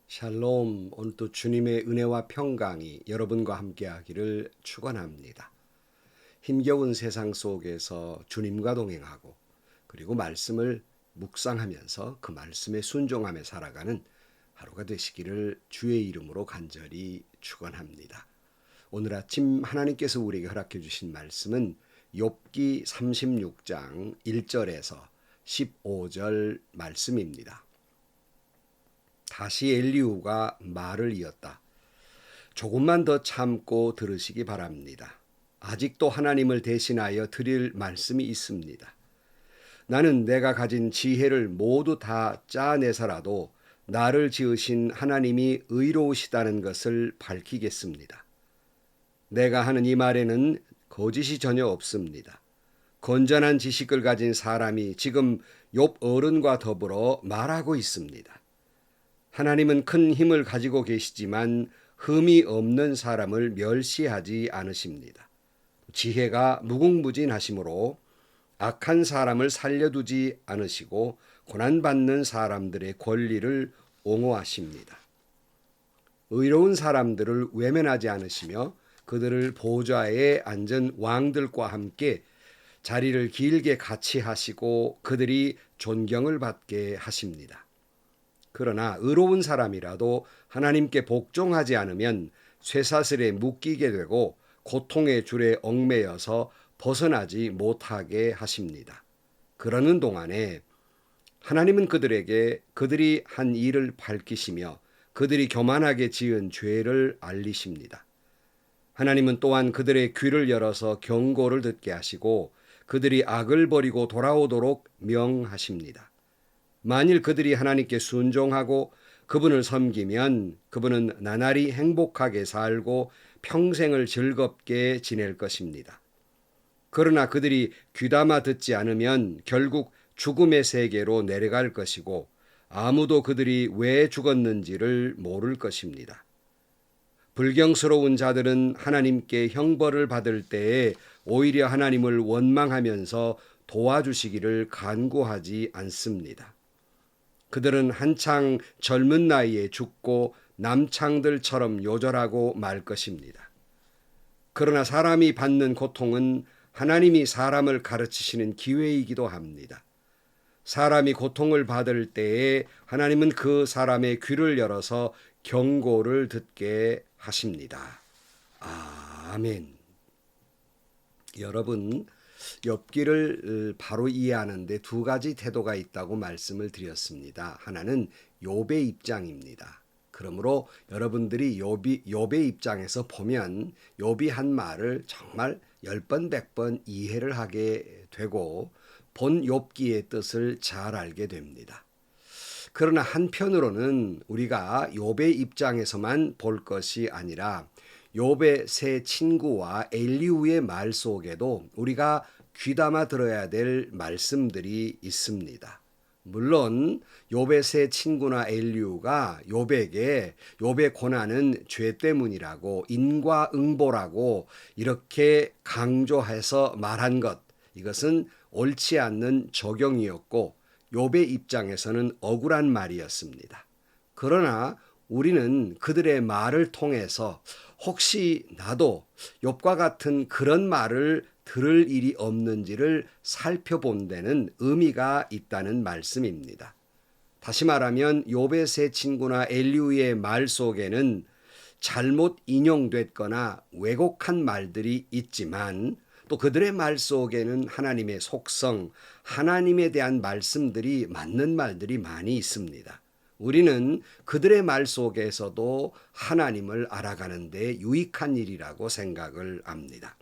샬롬, 오늘도 주님의 은혜와 평강이 여러분과 함께하기를 축원합니다. 힘겨운 세상 속에서 주님과 동행하고 그리고 말씀을 묵상하면서 그 말씀에 순종하며 살아가는 하루가 되시기를 주의 이름으로 간절히 축원합니다. 오늘 아침 하나님께서 우리에게 허락해 주신 말씀은 욥기 36장 1절에서 15절 말씀입니다. 다시 엘리후가 말을 이었다. 조금만 더 참고 들으시기 바랍니다. 아직도 하나님을 대신하여 드릴 말씀이 있습니다. 나는 내가 가진 지혜를 모두 다 짜내서라도 나를 지으신 하나님이 의로우시다는 것을 밝히겠습니다. 내가 하는 이 말에는 거짓이 전혀 없습니다. 건전한 지식을 가진 사람이 지금 욥 어른과 더불어 말하고 있습니다. 하나님은 큰 힘을 가지고 계시지만 흠이 없는 사람을 멸시하지 않으십니다. 지혜가 무궁무진하시므로 악한 사람을 살려두지 않으시고 고난받는 사람들의 권리를 옹호하십니다. 의로운 사람들을 외면하지 않으시며 그들을 보좌에 앉은 왕들과 함께 자리를 길게 같이 하시고 그들이 존경을 받게 하십니다. 그러나 의로운 사람이라도 하나님께 복종하지 않으면 쇠사슬에 묶이게 되고 고통의 줄에 얽매여서 벗어나지 못하게 하십니다. 그러는 동안에 하나님은 그들에게 그들이 한 일을 밝히시며 그들이 교만하게 지은 죄를 알리십니다. 하나님은 또한 그들의 귀를 열어서 경고를 듣게 하시고 그들이 악을 버리고 돌아오도록 명하십니다. 만일 그들이 하나님께 순종하고 그분을 섬기면 그분은 나날이 행복하게 살고 평생을 즐겁게 지낼 것입니다. 그러나 그들이 귀담아 듣지 않으면 결국 죽음의 세계로 내려갈 것이고 아무도 그들이 왜 죽었는지를 모를 것입니다. 불경스러운 자들은 하나님께 형벌을 받을 때에 오히려 하나님을 원망하면서 도와주시기를 간구하지 않습니다. 그들은 한창 젊은 나이에 죽고 남창들처럼 요절하고 말 것입니다. 그러나 사람이 받는 고통은 하나님이 사람을 가르치시는 기회이기도 합니다. 사람이 고통을 받을 때에 하나님은 그 사람의 귀를 열어서 경고를 듣게 하십니다. 아멘. 여러분, 욥기를 바로 이해하는데 두 가지 태도가 있다고 말씀을 드렸습니다. 하나는 욥의 입장입니다. 그러므로 여러분들이 욥의 입장에서 보면 욥이 한 말을 정말 10번, 100번 이해를 하게 되고 본 욥기의 뜻을 잘 알게 됩니다. 그러나 한편으로는 우리가 욥의 입장에서만 볼 것이 아니라 욥의 세 친구와 엘리후의 말 속에도 우리가 귀담아 들어야 될 말씀들이 있습니다. 물론 욥의 세 친구나 엘리후가 욥에게 욥의 고난은 죄 때문이라고 인과응보라고 이렇게 강조해서 말한 것, 이것은 옳지 않는 적용이었고 욥의 입장에서는 억울한 말이었습니다. 그러나 우리는 그들의 말을 통해서 혹시 나도 욥과 같은 그런 말을 들을 일이 없는지를 살펴본 데는 의미가 있다는 말씀입니다. 다시 말하면 욥의 세 친구나 엘리후의 말 속에는 잘못 인용됐거나 왜곡한 말들이 있지만 또 그들의 말 속에는 하나님의 속성, 하나님에 대한 말씀들이 맞는 말들이 많이 있습니다. 우리는 그들의 말 속에서도 하나님을 알아가는 데 유익한 일이라고 생각을 합니다.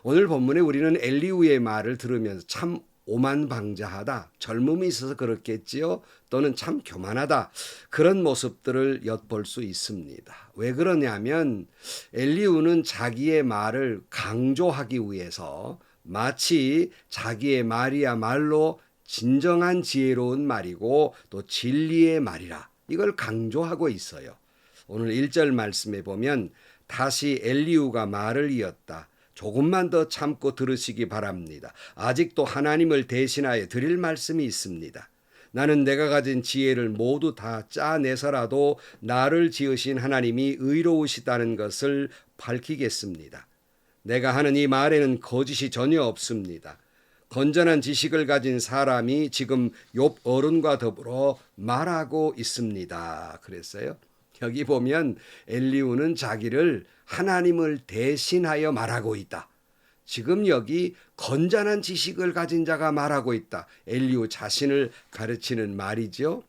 오늘 본문에 우리는 엘리후의 말을 들으면서 참 오만방자하다, 젊음이 있어서 그렇겠지요, 또는 참 교만하다, 그런 모습들을 엿볼 수 있습니다. 왜 그러냐면 엘리후는 자기의 말을 강조하기 위해서 마치 자기의 말이야말로 진정한 지혜로운 말이고 또 진리의 말이라 이걸 강조하고 있어요. 오늘 1절 말씀에 보면 다시 엘리후가 말을 이었다. 조금만 더 참고 들으시기 바랍니다. 아직도 하나님을 대신하여 드릴 말씀이 있습니다. 나는 내가 가진 지혜를 모두 다 짜내서라도 나를 지으신 하나님이 의로우시다는 것을 밝히겠습니다. 내가 하는 이 말에는 거짓이 전혀 없습니다. 건전한 지식을 가진 사람이 지금 욥 어른과 더불어 말하고 있습니다. 그랬어요. 여기 보면 엘리후는 자기를 하나님을 대신하여 말하고 있다. 지금 여기 건전한 지식을 가진 자가 말하고 있다. 엘리후 자신을 가르치는 말이죠.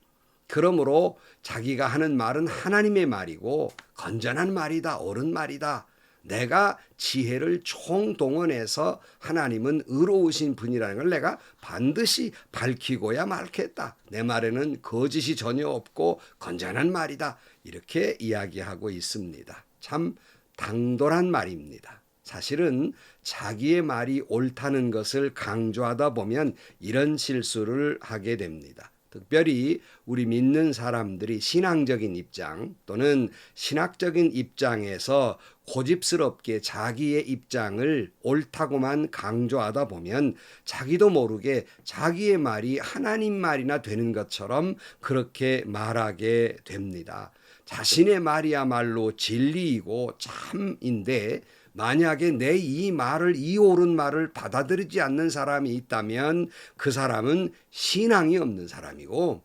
그러므로 자기가 하는 말은 하나님의 말이고 건전한 말이다. 옳은 말이다. 내가 지혜를 총동원해서 하나님은 의로우신 분이라는 걸 내가 반드시 밝히고야 말겠다. 내 말에는 거짓이 전혀 없고 건전한 말이다. 이렇게 이야기하고 있습니다. 참 당돌한 말입니다. 사실은 자기의 말이 옳다는 것을 강조하다 보면 이런 실수를 하게 됩니다. 특별히 우리 믿는 사람들이 신앙적인 입장 또는 신학적인 입장에서 고집스럽게 자기의 입장을 옳다고만 강조하다 보면 자기도 모르게 자기의 말이 하나님 말이나 되는 것처럼 그렇게 말하게 됩니다. 자신의 말이야말로 진리이고 참인데 만약에 내 이 말을, 이 옳은 말을 받아들이지 않는 사람이 있다면 그 사람은 신앙이 없는 사람이고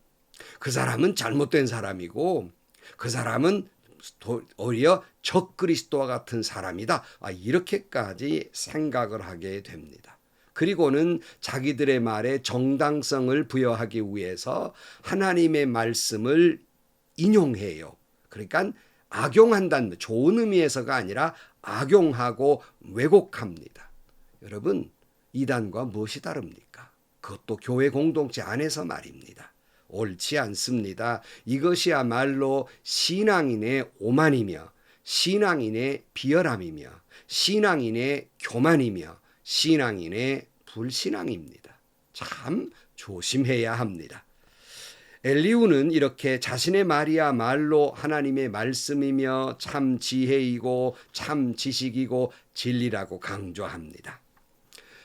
그 사람은 잘못된 사람이고 그 사람은 오히려 적그리스도와 같은 사람이다. 이렇게까지 생각을 하게 됩니다. 그리고는 자기들의 말에 정당성을 부여하기 위해서 하나님의 말씀을 인용해요. 그러니까 악용한다는 좋은 의미에서가 아니라 악용하고 왜곡합니다. 여러분, 이단과 무엇이 다릅니까? 그것도 교회 공동체 안에서 말입니다. 옳지 않습니다. 이것이야말로 신앙인의 오만이며 신앙인의 비열함이며 신앙인의 교만이며 신앙인의 불신앙입니다. 참 조심해야 합니다. 엘리후는 이렇게 자신의 말이야말로 하나님의 말씀이며 참 지혜이고 참 지식이고 진리라고 강조합니다.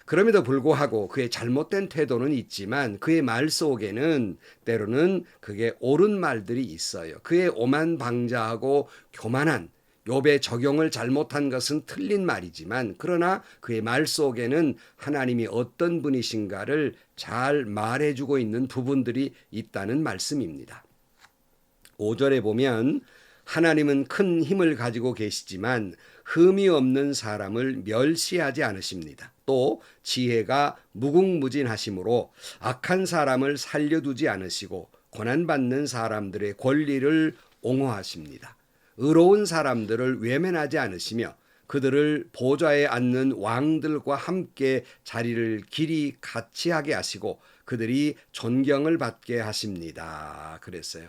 그럼에도 불구하고 그의 잘못된 태도는 있지만 그의 말 속에는 때로는 그게 옳은 말들이 있어요. 그의 오만방자하고 교만한 욥의 적용을 잘못한 것은 틀린 말이지만 그러나 그의 말 속에는 하나님이 어떤 분이신가를 잘 말해주고 있는 부분들이 있다는 말씀입니다. 5절에 보면 하나님은 큰 힘을 가지고 계시지만 흠이 없는 사람을 멸시하지 않으십니다. 또 지혜가 무궁무진하심으로 악한 사람을 살려두지 않으시고 고난받는 사람들의 권리를 옹호하십니다. 의로운 사람들을 외면하지 않으시며 그들을 보좌에 앉는 왕들과 함께 자리를 길이 같이 하게 하시고 그들이 존경을 받게 하십니다. 그랬어요.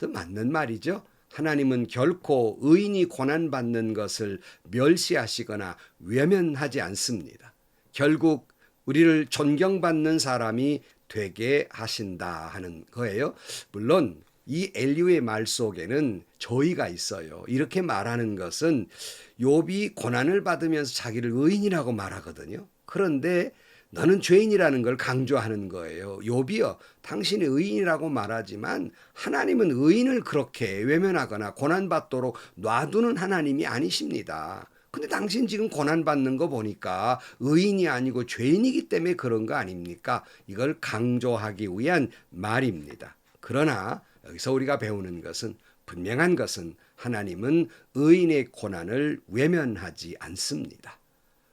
맞는 말이죠. 하나님은 결코 의인이 고난받는 것을 멸시하시거나 외면하지 않습니다. 결국 우리를 존경받는 사람이 되게 하신다 하는 거예요. 물론 이 엘리후의 말 속에는 저희가 있어요. 이렇게 말하는 것은 욥이 고난을 받으면서 자기를 의인이라고 말하거든요. 그런데 너는 죄인이라는 걸 강조하는 거예요. 욥이여, 당신이 의인이라고 말하지만 하나님은 의인을 그렇게 외면하거나 고난받도록 놔두는 하나님이 아니십니다. 근데 당신 지금 고난받는 거 보니까 의인이 아니고 죄인이기 때문에 그런 거 아닙니까? 이걸 강조하기 위한 말입니다. 그러나 여기서 우리가 배우는 것은 분명한 것은 하나님은 의인의 고난을 외면하지 않습니다.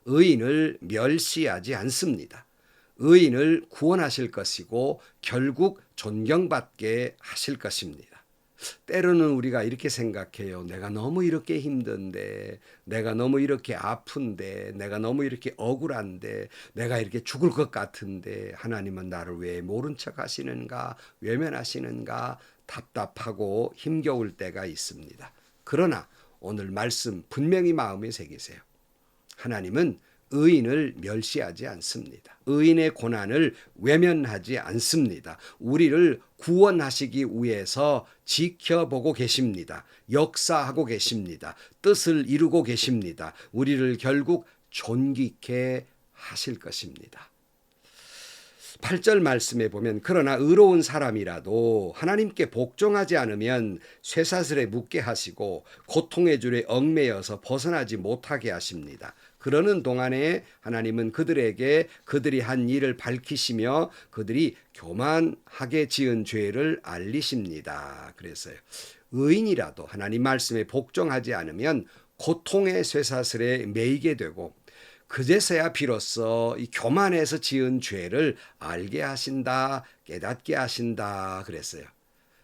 의인을 멸시하지 않습니다. 의인을 구원하실 것이고 결국 존경받게 하실 것입니다. 때로는 우리가 이렇게 생각해요. 내가 너무 이렇게 힘든데, 내가 너무 이렇게 아픈데, 내가 너무 이렇게 억울한데, 내가 이렇게 죽을 것 같은데 하나님은 나를 왜 모른 척 하시는가, 외면하시는가 답답하고 힘겨울 때가 있습니다. 그러나 오늘 말씀 분명히 마음에 새기세요. 하나님은 의인을 멸시하지 않습니다. 의인의 고난을 외면하지 않습니다. 우리를 구원하시기 위해서 지켜보고 계십니다. 역사하고 계십니다. 뜻을 이루고 계십니다. 우리를 결국 존귀케 하실 것입니다. 8절 말씀에 보면 그러나 의로운 사람이라도 하나님께 복종하지 않으면 쇠사슬에 묶게 하시고 고통의 줄에 얽매여서 벗어나지 못하게 하십니다. 그러는 동안에 하나님은 그들에게 그들이 한 일을 밝히시며 그들이 교만하게 지은 죄를 알리십니다. 그래서요. 의인이라도 하나님 말씀에 복종하지 않으면 고통의 쇠사슬에 매이게 되고 그제서야 비로소 이 교만해서 지은 죄를 알게 하신다, 깨닫게 하신다 그랬어요.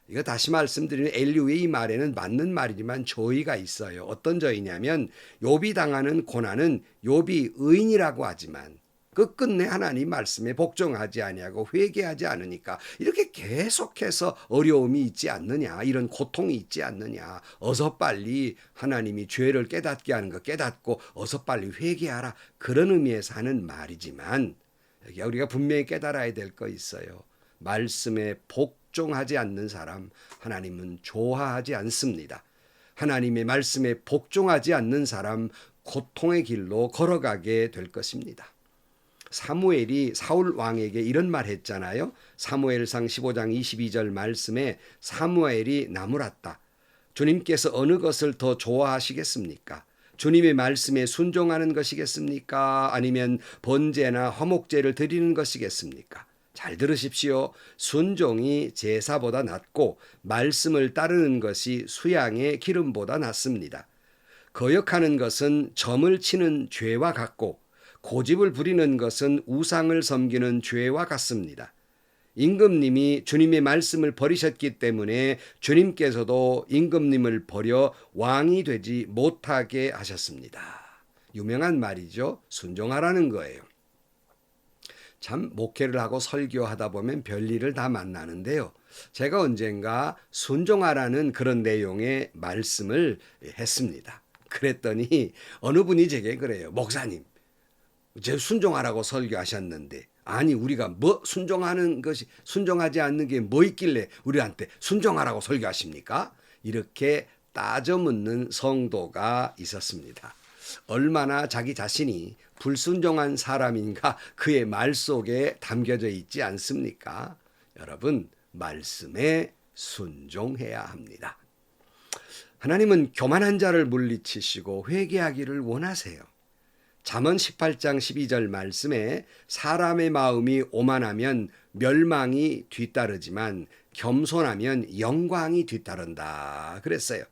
이거 다시 말씀드리면 엘리후의 이 말에는 맞는 말이지만 저의가 있어요. 어떤 저의냐면 욥이 당하는 고난은 욥이 의인이라고 하지만 끝끝내 하나님 말씀에 복종하지 아니하고 회개하지 않으니까 이렇게 계속해서 어려움이 있지 않느냐, 이런 고통이 있지 않느냐. 어서 빨리 하나님이 죄를 깨닫게 하는 거 깨닫고 어서 빨리 회개하라. 그런 의미에서 하는 말이지만 여기 우리가 분명히 깨달아야 될 거 있어요. 말씀에 복종하지 않는 사람 하나님은 좋아하지 않습니다. 하나님의 말씀에 복종하지 않는 사람 고통의 길로 걸어가게 될 것입니다. 사무엘이 사울 왕에게 이런 말 했잖아요. 사무엘상 15장 22절 말씀에 사무엘이 나무랐다. 주님께서 어느 것을 더 좋아하시겠습니까? 주님의 말씀에 순종하는 것이겠습니까? 아니면 번제나 화목제를 드리는 것이겠습니까? 잘 들으십시오. 순종이 제사보다 낫고 말씀을 따르는 것이 수양의 기름보다 낫습니다. 거역하는 것은 점을 치는 죄와 같고 고집을 부리는 것은 우상을 섬기는 죄와 같습니다. 임금님이 주님의 말씀을 버리셨기 때문에 주님께서도 임금님을 버려 왕이 되지 못하게 하셨습니다. 유명한 말이죠. 순종하라는 거예요. 참 목회를 하고 설교하다 보면 별일을 다 만나는데요. 제가 언젠가 순종하라는 그런 내용의 말씀을 했습니다. 그랬더니 어느 분이 제게 그래요. 목사님, 제 순종하라고 설교하셨는데 아니 우리가 뭐 순종하지 않는 게 뭐 있길래 우리한테 순종하라고 설교하십니까? 이렇게 따져 묻는 성도가 있었습니다. 얼마나 자기 자신이 불순종한 사람인가 그의 말 속에 담겨져 있지 않습니까? 여러분 말씀에 순종해야 합니다. 하나님은 교만한 자를 물리치시고 회개하기를 원하세요. 잠언 18장 12절 말씀에 사람의 마음이 오만하면 멸망이 뒤따르지만 겸손하면 영광이 뒤따른다 그랬어요.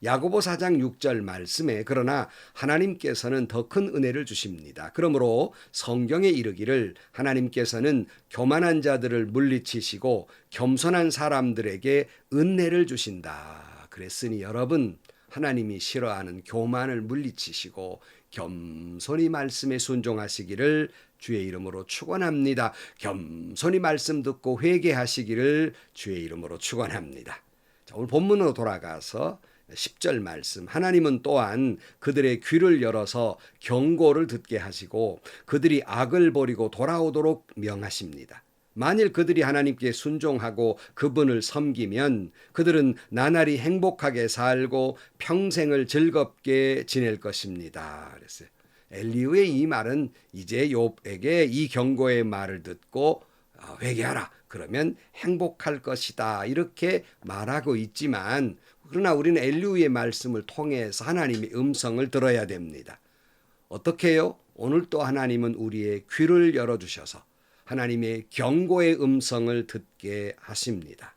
야고보 4장 6절 말씀에 그러나 하나님께서는 더 큰 은혜를 주십니다. 그러므로 성경에 이르기를 하나님께서는 교만한 자들을 물리치시고 겸손한 사람들에게 은혜를 주신다 그랬으니 여러분 하나님이 싫어하는 교만을 물리치시고 겸손히 말씀에 순종하시기를 주의 이름으로 축원합니다. 겸손히 말씀 듣고 회개하시기를 주의 이름으로 축원합니다. 자, 오늘 본문으로 돌아가서 10절 말씀 하나님은 또한 그들의 귀를 열어서 경고를 듣게 하시고 그들이 악을 버리고 돌아오도록 명하십니다. 만일 그들이 하나님께 순종하고 그분을 섬기면 그들은 나날이 행복하게 살고 평생을 즐겁게 지낼 것입니다. 그랬어요. 엘리후의 이 말은 이제 욥에게 이 경고의 말을 듣고 회개하라. 그러면 행복할 것이다. 이렇게 말하고 있지만 그러나 우리는 엘리후의 말씀을 통해서 하나님의 음성을 들어야 됩니다. 어떻게 해요? 오늘 또 하나님은 우리의 귀를 열어주셔서 하나님의 경고의 음성을 듣게 하십니다.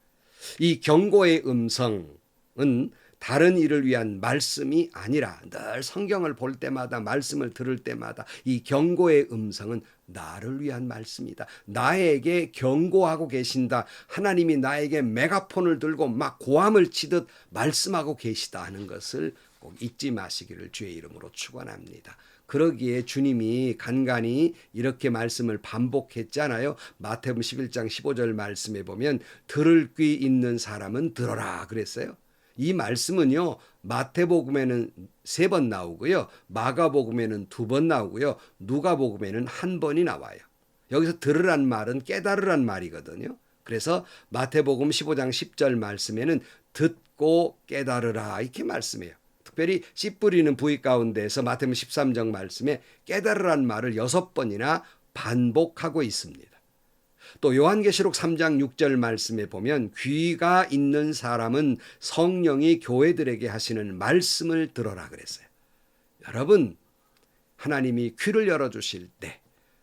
이 경고의 음성은 다른 일을 위한 말씀이 아니라 늘 성경을 볼 때마다 말씀을 들을 때마다 이 경고의 음성은 나를 위한 말씀이다. 나에게 경고하고 계신다. 하나님이 나에게 메가폰을 들고 막 고함을 치듯 말씀하고 계시다 하는 것을 꼭 잊지 마시기를 주의 이름으로 축원합니다. 그러기에 주님이 간간히 이렇게 말씀을 반복했잖아요. 마태복음 11장 15절 말씀에 보면 들을 귀 있는 사람은 들어라 그랬어요. 이 말씀은요. 마태복음에는 3번 나오고요. 마가복음에는 2번 나오고요. 누가복음에는 1번이 나와요. 여기서 들으란 말은 깨달으란 말이거든요. 그래서 마태복음 15장 10절 말씀에는 듣고 깨달으라 이렇게 말씀해요. 특별히 씨 뿌리는 부위 가운데에서 마태복음 13장 말씀에 깨달으란 말을 6번이나 반복하고 있습니다. 또 요한계시록 3장 6절 말씀에 보면 귀가 있는 사람은 성령이 교회들에게 하시는 말씀을 들어라 그랬어요. 여러분, 하나님이 귀를 열어주실 때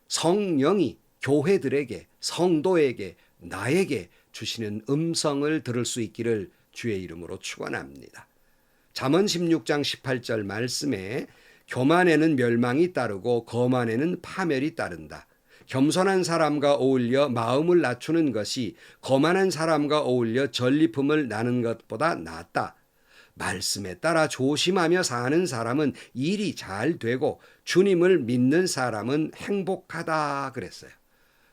성령이 교회들에게, 성도에게, 나에게 주시는 음성을 들을 수 있기를 주의 이름으로 축원합니다. 잠언 16장 18절 말씀에 교만에는 멸망이 따르고 거만에는 파멸이 따른다. 겸손한 사람과 어울려 마음을 낮추는 것이 거만한 사람과 어울려 전리품을 나는 것보다 낫다. 말씀에 따라 조심하며 사는 사람은 일이 잘 되고 주님을 믿는 사람은 행복하다 그랬어요.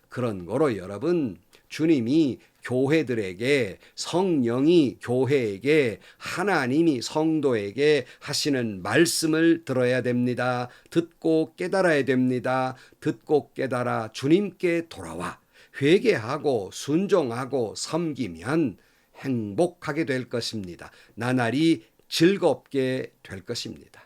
그런 거로 여러분, 주님이 교회들에게, 성령이 교회에게, 하나님이 성도에게 하시는 말씀을 들어야 됩니다. 듣고 깨달아야 됩니다. 듣고 깨달아 주님께 돌아와 회개하고 순종하고 섬기면 행복하게 될 것입니다. 나날이 즐겁게 될 것입니다.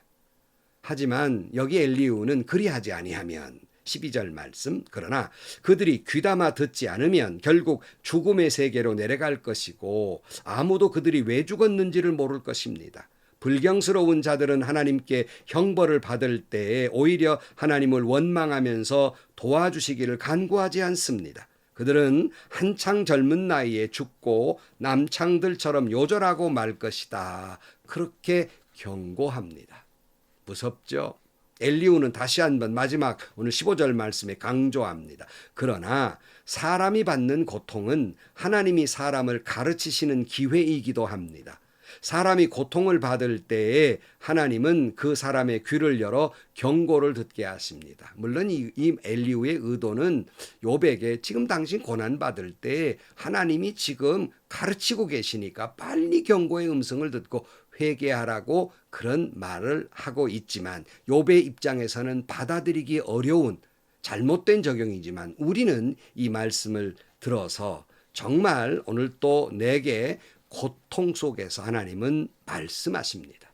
하지만 여기 엘리후는 그리하지 아니하면 12절 말씀, 그러나 그들이 귀담아 듣지 않으면 결국 죽음의 세계로 내려갈 것이고 아무도 그들이 왜 죽었는지를 모를 것입니다. 불경스러운 자들은 하나님께 형벌을 받을 때에 오히려 하나님을 원망하면서 도와주시기를 간구하지 않습니다. 그들은 한창 젊은 나이에 죽고 남창들처럼 요절하고 말 것이다. 그렇게 경고합니다. 무섭죠? 엘리후는 다시 한번 마지막 오늘 15절 말씀에 강조합니다. 그러나 사람이 받는 고통은 하나님이 사람을 가르치시는 기회이기도 합니다. 사람이 고통을 받을 때에 하나님은 그 사람의 귀를 열어 경고를 듣게 하십니다. 물론 이 엘리후의 의도는 욥에게 지금 당신 고난받을 때 하나님이 지금 가르치고 계시니까 빨리 경고의 음성을 듣고 회개하라고 그런 말을 하고 있지만 욥의 입장에서는 받아들이기 어려운 잘못된 적용이지만 우리는 이 말씀을 들어서 정말 오늘 또 내게 고통 속에서 하나님은 말씀하십니다.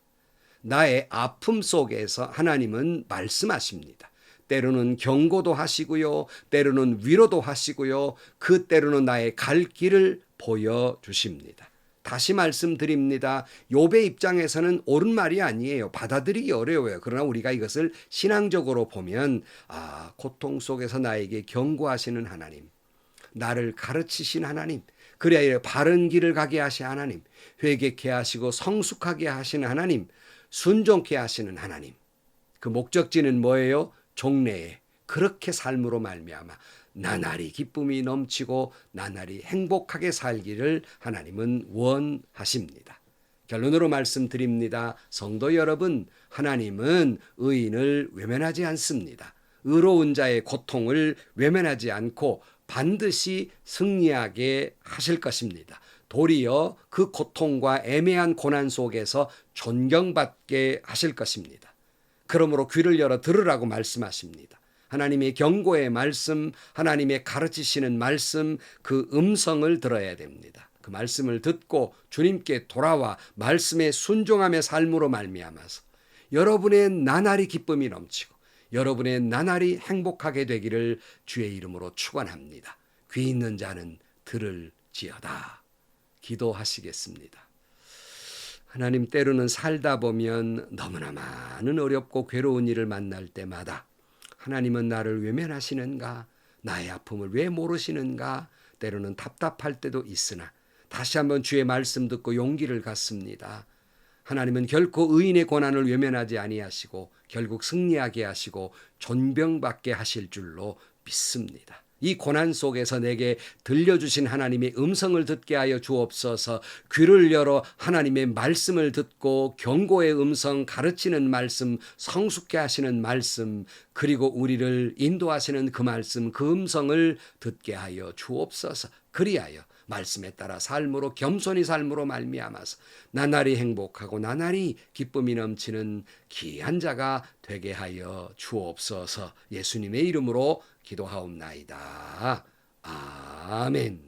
나의 아픔 속에서 하나님은 말씀하십니다. 때로는 경고도 하시고요. 때로는 위로도 하시고요. 그 때로는 나의 갈 길을 보여주십니다. 다시 말씀드립니다. 욥의 입장에서는 옳은 말이 아니에요. 받아들이기 어려워요. 그러나 우리가 이것을 신앙적으로 보면 고통 속에서 나에게 경고하시는 하나님, 나를 가르치신 하나님, 그래야 바른 길을 가게 하시는 하나님, 회개케 하시고 성숙하게 하시는 하나님, 순종케 하시는 하나님. 그 목적지는 뭐예요? 종래에 그렇게 삶으로 말미암아 나날이 기쁨이 넘치고 나날이 행복하게 살기를 하나님은 원하십니다. 결론으로 말씀드립니다. 성도 여러분, 하나님은 의인을 외면하지 않습니다. 의로운 자의 고통을 외면하지 않고 반드시 승리하게 하실 것입니다. 도리어 그 고통과 애매한 고난 속에서 존경받게 하실 것입니다. 그러므로 귀를 열어 들으라고 말씀하십니다. 하나님의 경고의 말씀, 하나님의 가르치시는 말씀, 그 음성을 들어야 됩니다. 그 말씀을 듣고 주님께 돌아와 말씀에 순종함의 삶으로 말미암아서 여러분의 나날이 기쁨이 넘치고 여러분의 나날이 행복하게 되기를 주의 이름으로 축원합니다. 귀 있는 자는 들을지어다. 기도하시겠습니다. 하나님, 때로는 살다 보면 너무나 많은 어렵고 괴로운 일을 만날 때마다 하나님은 나를 외면하시는가? 나의 아픔을 왜 모르시는가? 때로는 답답할 때도 있으나 다시 한번 주의 말씀 듣고 용기를 갖습니다. 하나님은 결코 의인의 고난을 외면하지 아니하시고 결국 승리하게 하시고 존병받게 하실 줄로 믿습니다. 이 고난 속에서 내게 들려주신 하나님의 음성을 듣게 하여 주옵소서. 귀를 열어 하나님의 말씀을 듣고 경고의 음성, 가르치는 말씀, 성숙케 하시는 말씀, 그리고 우리를 인도하시는 그 말씀, 그 음성을 듣게 하여 주옵소서. 그리하여 말씀에 따라 삶으로 겸손히 삶으로 말미암아서 나날이 행복하고 나날이 기쁨이 넘치는 귀한 자가 되게 하여 주옵소서. 예수님의 이름으로 기도하옵나이다. 아멘.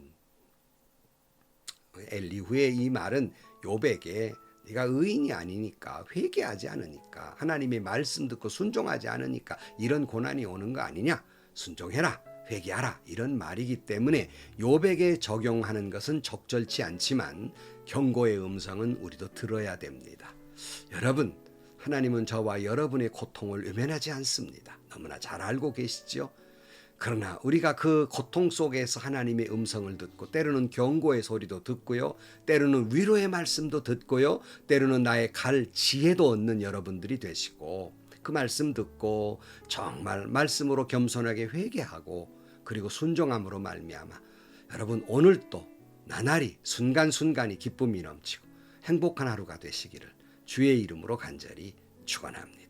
엘리후의 이 말은 욥에게 네가 의인이 아니니까, 회개하지 않으니까, 하나님의 말씀 듣고 순종하지 않으니까 이런 고난이 오는 거 아니냐? 순종해라. 회개하라 이런 말이기 때문에 욥에게 적용하는 것은 적절치 않지만 경고의 음성은 우리도 들어야 됩니다. 여러분, 하나님은 저와 여러분의 고통을 외면하지 않습니다. 너무나 잘 알고 계시죠? 그러나 우리가 그 고통 속에서 하나님의 음성을 듣고 때로는 경고의 소리도 듣고요. 때로는 위로의 말씀도 듣고요. 때로는 나의 갈 지혜도 얻는 여러분들이 되시고 그 말씀 듣고 정말 말씀으로 겸손하게 회개하고 그리고 순종함으로 말미암아 여러분 오늘도 나날이 순간순간이 기쁨이 넘치고 행복한 하루가 되시기를 주의 이름으로 간절히 축원합니다.